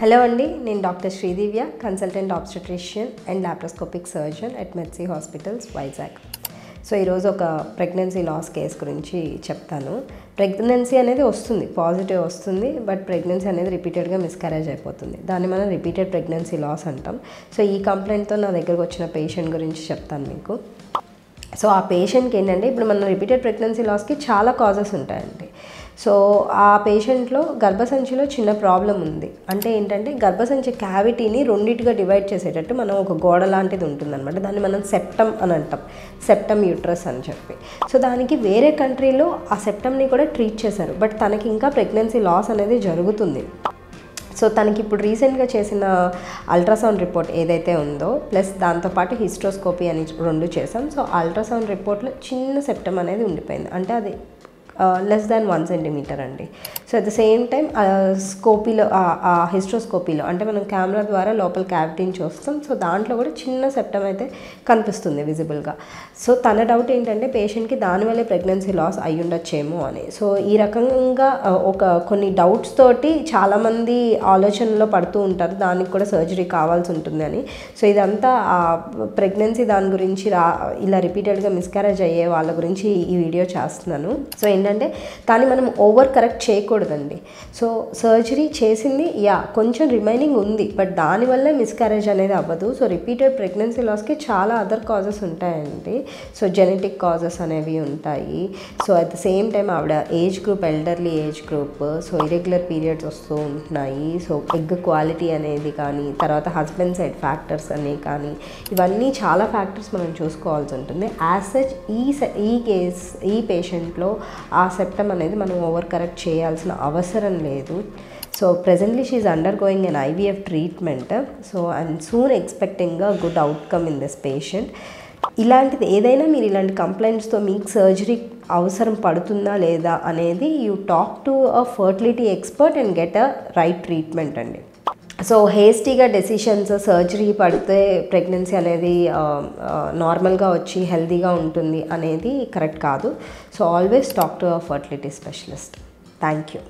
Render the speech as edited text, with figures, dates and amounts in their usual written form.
Hello అండి, నేను doctor Sridivya, consultant obstetrician and laparoscopic surgeon at మెడ్సీ హాస్పిటల్స్ వైజాగ్. సో ఈరోజు ఒక ప్రెగ్నెన్సీ లాస్ కేస్ గురించి చెప్తాను. ప్రెగ్నెన్సీ అనేది వస్తుంది, పాజిటివ్ వస్తుంది, బట్ ప్రెగ్నెన్సీ అనేది రిపీటెడ్గా మిస్క్యారేజ్ అయిపోతుంది. దాన్ని మనం రిపీటెడ్ ప్రెగ్నెన్సీ లాస్ అంటాం. సో ఈ కంప్లైంట్తో నా దగ్గరకు వచ్చిన పేషెంట్ గురించి చెప్తాను మీకు. సో ఆ పేషెంట్కి ఏంటంటే, ఇప్పుడు మన రిపీటెడ్ ప్రెగ్నెన్సీ లాస్కి చాలా కాజెస్ ఉంటాయండి. సో ఆ పేషెంట్లో గర్భసంచిలో చిన్న ప్రాబ్లం ఉంది. అంటే ఏంటంటే, గర్భసంచి క్యావిటీని రెండింటిగా డివైడ్ చేసేటట్టు మనం ఒక గోడ లాంటిది ఉంటుందన్నమాట. దాన్ని మనం సెప్టమ్ అని అంటాం, సెప్టమ్ యూట్రస్ అని చెప్పి. సో దానికి వేరే కంట్రీలో ఆ సెప్టమ్ని కూడా ట్రీట్ చేశారు, బట్ తనకి ఇంకా ప్రెగ్నెన్సీ లాస్ అనేది జరుగుతుంది. సో తనకి ఇప్పుడు రీసెంట్గా చేసిన అల్ట్రాసౌండ్ రిపోర్ట్ ఏదైతే ఉందో, ప్లస్ దాంతోపాటు హిస్ట్రోస్కోపీ అని 2 చేసాం. సో అల్ట్రాసౌండ్ రిపోర్ట్లో చిన్న సెప్టమ్ అనేది ఉండిపోయింది, అంటే అది లెస్ దాన్ 1 సెంటీమీటర్ అండి. So at the same time స్కోపీలో, హిస్ట్రోస్కోపీలో అంటే మనం కెమెరా ద్వారా లోపల క్యావిటీని చూస్తాం. సో దాంట్లో కూడా చిన్న సెప్టమ్ అయితే కనిపిస్తుంది విజిబుల్గా. సో తన డౌట్ ఏంటంటే, పేషెంట్కి దానివల్లే ప్రెగ్నెన్సీ లాస్ అయ్యి ఉండొచ్చేమో అని. సో ఈ రకంగా కొన్ని డౌట్స్ తోటి చాలామంది ఆలోచనలో పడుతూ ఉంటారు, దానికి కూడా సర్జరీ కావాల్సి ఉంటుంది అని. సో ఇదంతా ప్రెగ్నెన్సీ దాని గురించి ఇలా రిపీటెడ్గా మిస్క్యారేజ్ అయ్యే వాళ్ళ గురించి ఈ వీడియో చేస్తున్నాను. సో ఏంటంటే, దాన్ని మనం ఓవర్ కరెక్ట్ చేయకూడదండి. సో సర్జరీ చేసింది, కొంచెం రిమైనింగ్ ఉంది, బట్ దానివల్లే మిస్క్యారేజ్ అనేది అవ్వదు. సో రిపీటెడ్ ప్రెగ్నెన్సీ లాస్కి చాలా అదర్ కాజెస్ ఉంటాయండి. సో జెనెటిక్ కాజెస్ అనేవి ఉంటాయి. So at the same time ఆవిడ age group, elderly age group, so irregular periods వస్తూ ఉంటున్నాయి. సో ఎగ్ క్వాలిటీ అనేది కానీ, తర్వాత హస్బెండ్ సైడ్ ఫ్యాక్టర్స్ అనేవి కానీ, ఇవన్నీ చాలా ఫ్యాక్టర్స్ మనం చూసుకోవాల్సి ఉంటుంది. యాజ్ సచ్ ఈ పేషెంట్లో ఆ సెప్టమ్ అనేది మనం ఓవర్ కరెక్ట్ చేయాల్సిన అవసరం లేదు. So presently she is undergoing an IVF treatment. So I'm soon expecting a good outcome in this patient. ఇలాంటిది ఏదైనా మీరు ఇలాంటి కంప్లైంట్స్తో మీకు సర్జరీ అవసరం పడుతుందా లేదా అనేది you talk to a fertility expert and get a right treatment అండి. సో హేస్టీగా డెసిషన్స్, సర్జరీ పడితే ప్రెగ్నెన్సీ అనేది నార్మల్గా వచ్చి హెల్తీగా ఉంటుంది అనేది కరెక్ట్ కాదు. So always talk to a fertility specialist. Thank you.